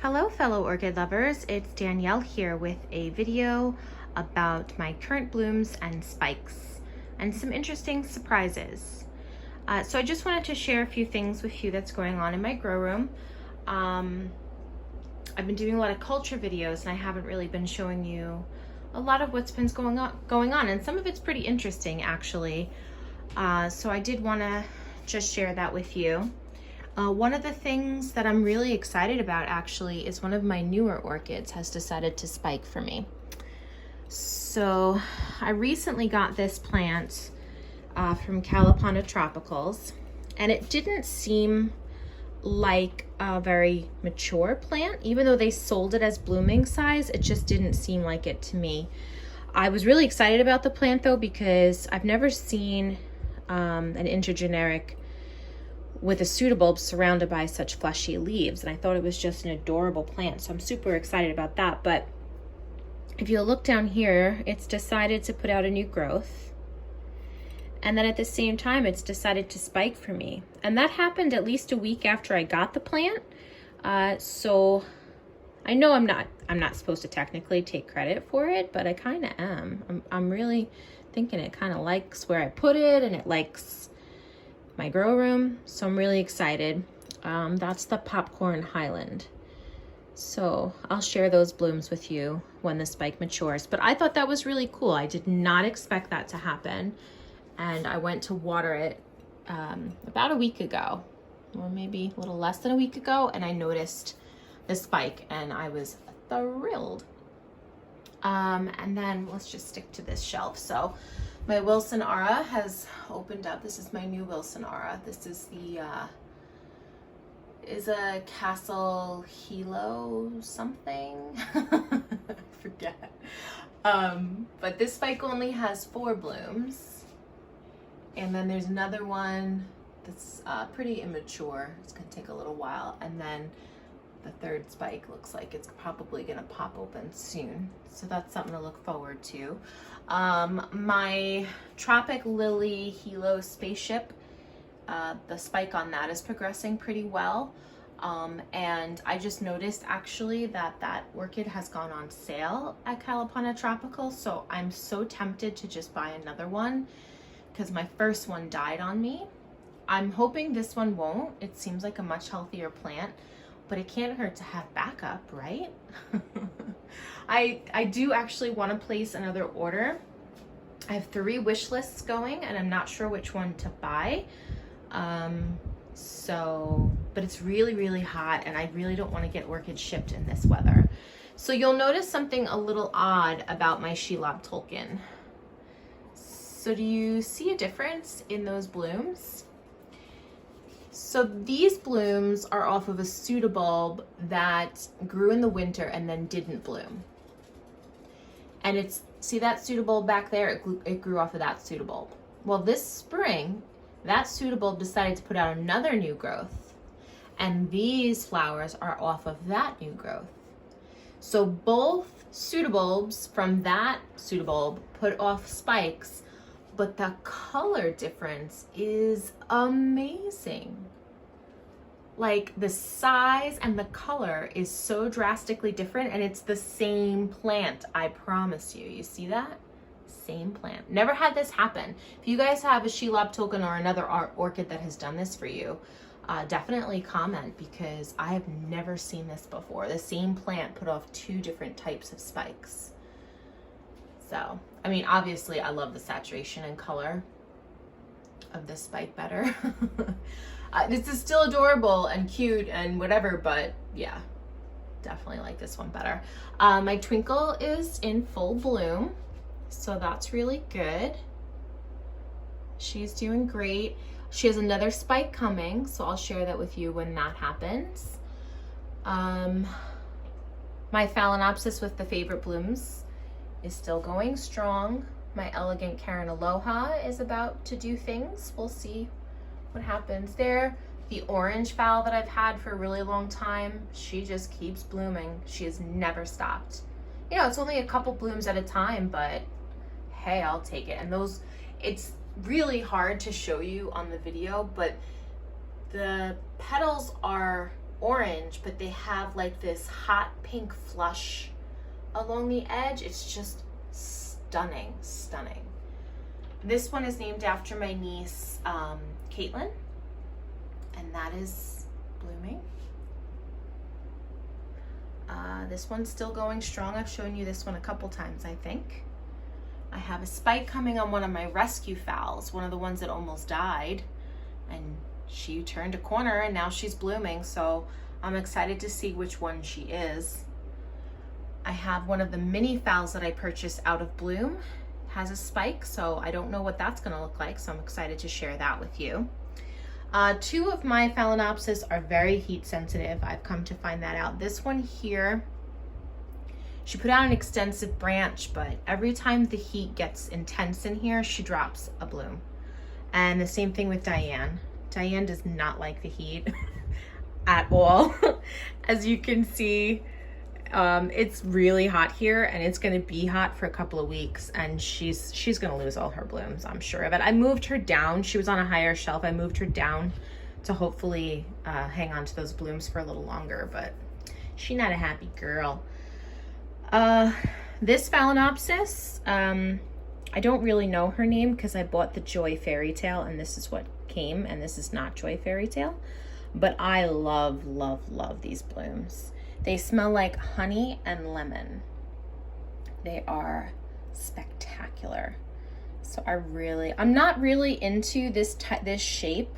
Hello fellow orchid lovers, it's Danielle here with a video about my current blooms and spikes and some interesting surprises. So I just wanted to share a few things with you that's going on in my grow room. I've been doing a lot of culture videos and I haven't really been showing you a lot of what's been going on, and some of it's pretty interesting actually. So I did want to just share that with you. One of the things that I'm really excited about actually is one of my newer orchids has decided to spike for me. So I recently got this plant from Calipana Tropicals, and it didn't seem like a very mature plant. Even though they sold it as blooming size, it just didn't seem like it to me. I was really excited about the plant though, because I've never seen an intergeneric with a pseudobulb surrounded by such fleshy leaves, and I thought it was just an adorable plant, so I'm super excited about that. But if you look down here, it's decided to put out a new growth, and then at the same time it's decided to spike for me, and that happened at least a week after I got the plant. So I know I'm not supposed to technically take credit for it, but I kind of am. I'm really thinking it kind of likes where I put it, and it likes my grow room, so I'm really excited. That's the Popcorn Highland. So I'll share those blooms with you when the spike matures, but I thought that was really cool. I did not expect that to happen, and I went to water it about a week ago, or maybe a little less than a week ago, and I noticed the spike and I was thrilled. And then let's just stick to this shelf. So my Wilson Aura has opened up. This is my new Wilson Aura. This is the is a Castle Hilo something. I forget. But this spike only has 4 blooms, and then there's another one that's pretty immature. It's gonna take a little while, and then the 3rd spike looks like it's probably gonna pop open soon. So that's something to look forward to. My Tropic Lily Hilo Spaceship, the spike on that is progressing pretty well. And I just noticed actually that orchid has gone on sale at Calipana Tropical. So I'm so tempted to just buy another one because my first one died on me. I'm hoping this one won't. It seems like a much healthier plant, but it can't hurt to have backup, right? I do actually want to place another order. I have 3 wish lists going, and I'm not sure which one to buy. But it's really, really hot, and I really don't want to get orchids shipped in this weather. So you'll notice something a little odd about my Shelob Tolkien. So do you see a difference in those blooms? So these blooms are off of a pseudobulb that grew in the winter and then didn't bloom. And see that pseudobulb back there? It grew off of that pseudobulb. Well, this spring, that pseudobulb decided to put out another new growth, and these flowers are off of that new growth. So both pseudobulbs from that pseudobulb put off spikes, but the color difference is amazing. Like, the size and the color is so drastically different, and it's the same plant, I promise you. You see that? Same plant. Never had this happen. If you guys have a Shelob Tolkien or another orchid that has done this for you, definitely comment, because I have never seen this before. The same plant put off 2 different types of spikes. So, I mean, obviously I love the saturation and color of this spike better. This is still adorable and cute and whatever, but yeah, definitely like this one better. My Twinkle is in full bloom, so that's really good. She's doing great. She has another spike coming, so I'll share that with you when that happens. My Phalaenopsis with the favorite blooms is still going strong. My Elegant Karen Aloha is about to do things. We'll see what happens there. The orange phal that I've had for a really long time, she just keeps blooming. She has never stopped. You know, it's only a couple blooms at a time, but hey, I'll take it. And those, it's really hard to show you on the video, but the petals are orange, but they have like this hot pink flush along the edge. It's just stunning, stunning. This one is named after my niece, Caitlin, and that is blooming. This one's still going strong. I've shown you this one a couple times, I think. I have a spike coming on one of my rescue phals, one of the ones that almost died, and she turned a corner and now she's blooming, so I'm excited to see which one she is. I have one of the mini phals that I purchased out of bloom, has a spike, so I don't know what that's going to look like, so I'm excited to share that with you. Two of my phalaenopsis are very heat sensitive. I've come to find that out. This one here, she put out an extensive branch, but every time the heat gets intense in here, she drops a bloom. And the same thing with Diane. Diane does not like the heat at all. As you can see, it's really hot here, and it's going to be hot for a couple of weeks, and she's going to lose all her blooms, I'm sure of it. I moved her down. She was on a higher shelf. I moved her down to hopefully hang on to those blooms for a little longer, but she's not a happy girl. This phalaenopsis, I don't really know her name because I bought the Joy Fairy Tale, and this is what came, and this is not Joy Fairy Tale, but I love, love, love these blooms. They smell like honey and lemon. They are spectacular. So I'm not really into this shape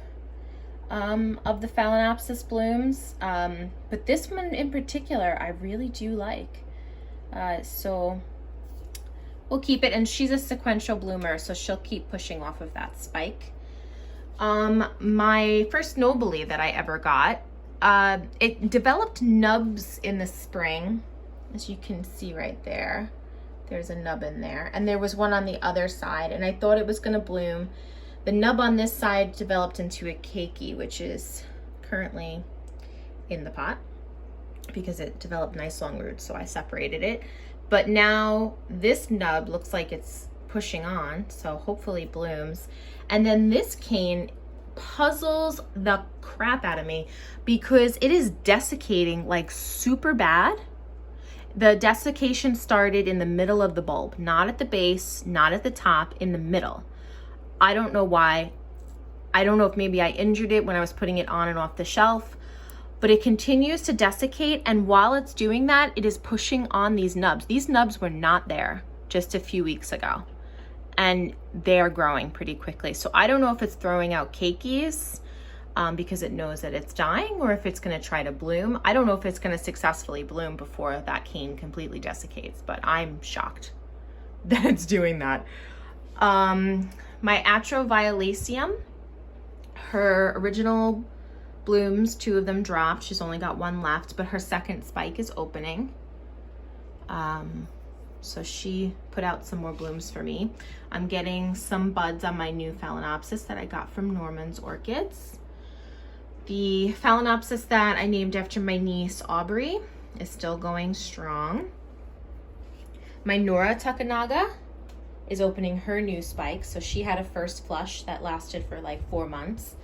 of the phalaenopsis blooms, but this one in particular I really do like. So we'll keep it, and she's a sequential bloomer, so she'll keep pushing off of that spike. My first nobile that I ever got, it developed nubs in the spring, as you can see right there. There's a nub in there, and there was one on the other side, and I thought it was going to bloom. The nub on this side developed into a keiki, which is currently in the pot because it developed nice long roots, so I separated it. But now this nub looks like it's pushing on, so hopefully blooms. And then this cane puzzles the crap out of me because it is desiccating like super bad. The desiccation started in the middle of the bulb, not at the base, not at the top, in the middle. I don't know why. I don't know if maybe I injured it when I was putting it on and off the shelf, but it continues to desiccate, and while it's doing that, it is pushing on these nubs. These nubs were not there just a few weeks ago, and they are growing pretty quickly. So I don't know if it's throwing out keikis because it knows that it's dying, or if it's going to try to bloom. I don't know if it's going to successfully bloom before that cane completely desiccates, but I'm shocked that it's doing that. My Atroviolaceum, her original blooms, 2 of them dropped. She's only got 1 left, but her second spike is opening. So she put out some more blooms for me. I'm getting some buds on my new phalaenopsis that I got from Norman's Orchids. The phalaenopsis that I named after my niece Aubrey is still going strong. My Nora Takanaga is opening her new spike. So she had a first flush that lasted for like 4 months,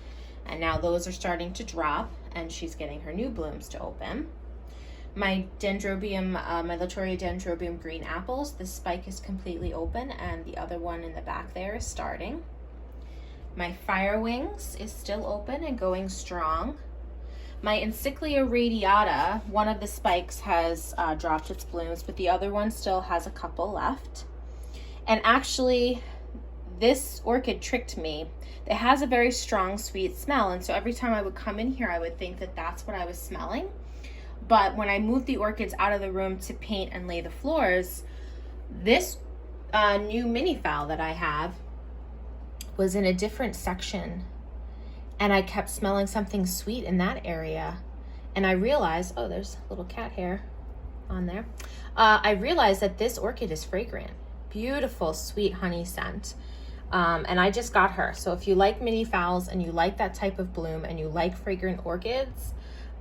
and now those are starting to drop, and she's getting her new blooms to open. My Dendrobium, my Latoria Dendrobium green apples, the spike is completely open, and the other one in the back there is starting. My Fire Wings is still open and going strong. My Encyclia radiata, one of the spikes has dropped its blooms, but the other one still has a couple left. And actually, this orchid tricked me. It has a very strong, sweet smell, and so every time I would come in here, I would think that that's what I was smelling. But when I moved the orchids out of the room to paint and lay the floors, this new mini phal that I have was in a different section, and I kept smelling something sweet in that area. And I realized, oh, there's a little cat hair on there. I realized that this orchid is fragrant. Beautiful, sweet honey scent. And I just got her. So if you like mini phals and you like that type of bloom and you like fragrant orchids,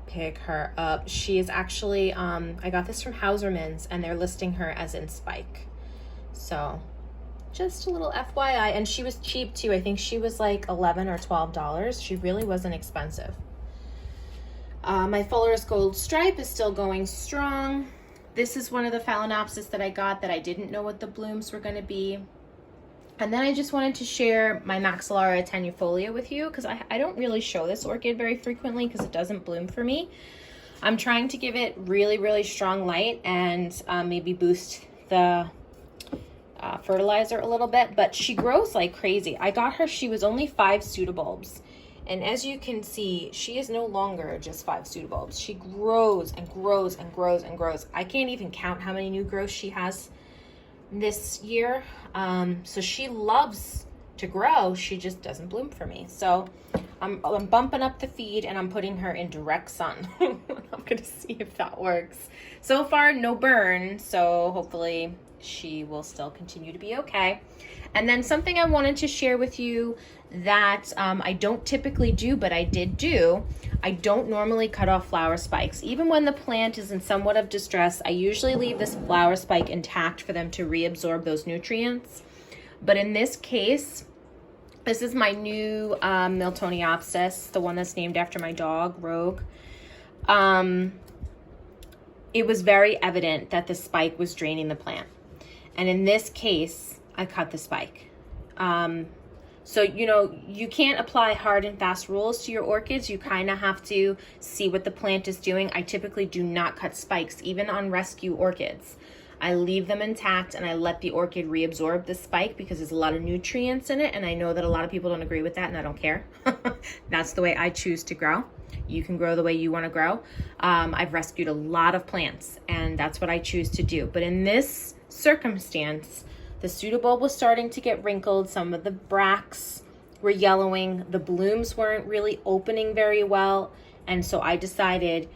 pick her up. She is actually, I got this from Hauserman's, and they're listing her as in spike. So just a little FYI. And she was cheap too. I think she was like $11 or $12. She really wasn't expensive. My Fuller's Gold Stripe is still going strong. This is one of the Phalaenopsis that I got that I didn't know what the blooms were going to be. And then I just wanted to share my Maxillaria tenuifolia with you because I don't really show this orchid very frequently because it doesn't bloom for me. I'm trying to give it really, really strong light and maybe boost the fertilizer a little bit, but she grows like crazy. I got her, she was only 5 pseudobulbs. And as you can see, she is no longer just 5 pseudobulbs. She grows and grows and grows and grows. I can't even count how many new growths she has this year. So she loves to grow. She just doesn't bloom for me. So I'm bumping up the feed and I'm putting her in direct sun. I'm gonna see if that works. So far, no burn. So hopefully she will still continue to be okay. And then something I wanted to share with you that I don't typically do, but I did do. I don't normally cut off flower spikes. Even when the plant is in somewhat of distress, I usually leave this flower spike intact for them to reabsorb those nutrients. But in this case, this is my new Miltoniopsis, the one that's named after my dog, Rogue. It was very evident that the spike was draining the plant. And in this case, I cut the spike. So, you know, you can't apply hard and fast rules to your orchids. You kind of have to see what the plant is doing. I typically do not cut spikes, even on rescue orchids. I leave them intact and I let the orchid reabsorb the spike because there's a lot of nutrients in it. And I know that a lot of people don't agree with that, and I don't care. That's the way I choose to grow. You can grow the way you want to grow. I've rescued a lot of plants and that's what I choose to do. But in this circumstance, the pseudobulb was starting to get wrinkled. Some of the bracts were yellowing. The blooms weren't really opening very well. And so I decided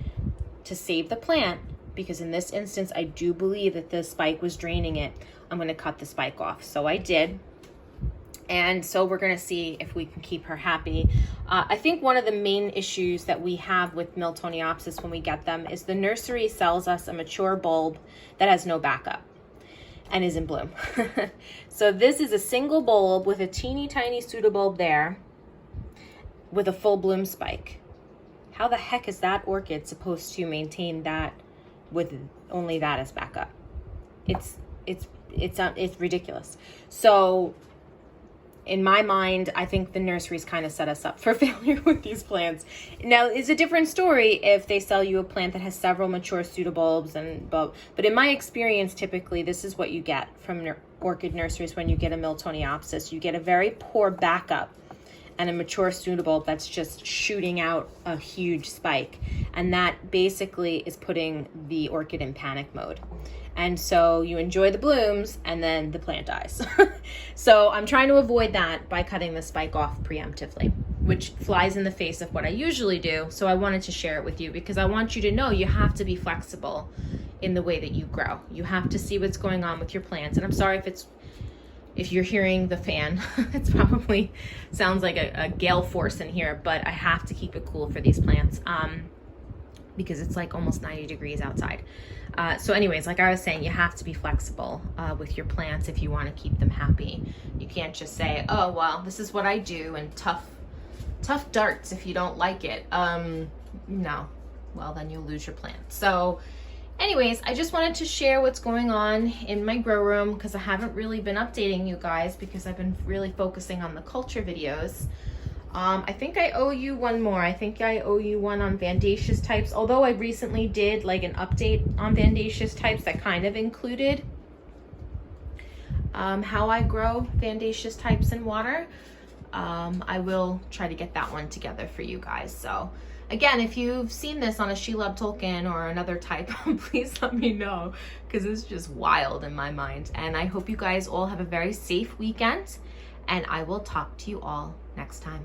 to save the plant because in this instance, I do believe that the spike was draining it. I'm going to cut the spike off. So I did. And so we're going to see if we can keep her happy. I think one of the main issues that we have with Miltoniopsis when we get them is the nursery sells us a mature bulb that has no backup and is in bloom. So this is a single bulb with a teeny tiny pseudobulb there with a full bloom spike. How the heck is that orchid supposed to maintain that with only that as backup? It's ridiculous. So in my mind, I think the nurseries kind of set us up for failure with these plants. Now, it's a different story if they sell you a plant that has several mature pseudobulbs but in my experience, typically this is what you get from orchid nurseries when you get a Miltoniopsis. You get a very poor backup and a mature pseudobulb that's just shooting out a huge spike. And that basically is putting the orchid in panic mode. And so you enjoy the blooms and then the plant dies. So I'm trying to avoid that by cutting the spike off preemptively, which flies in the face of what I usually do. So I wanted to share it with you because I want you to know you have to be flexible in the way that you grow. You have to see what's going on with your plants. And I'm sorry if you're hearing the fan. It's probably sounds like a gale force in here, but I have to keep it cool for these plants because it's like almost 90 degrees outside. So anyways, like I was saying, you have to be flexible with your plants if you want to keep them happy. You can't just say, oh, well, this is what I do, and tough darts if you don't like it. No, well, then you'll lose your plant. So anyways, I just wanted to share what's going on in my grow room because I haven't really been updating you guys because I've been really focusing on the culture videos. I think I owe you one more. I think I owe you one on Vandaceous types, although I recently did like an update on Vandaceous types that kind of included how I grow Vandaceous types in water. I will try to get that one together for you guys. So again, if you've seen this on a Shelob Tolkien or another type, please let me know because it's just wild in my mind. And I hope you guys all have a very safe weekend, and I will talk to you all next time.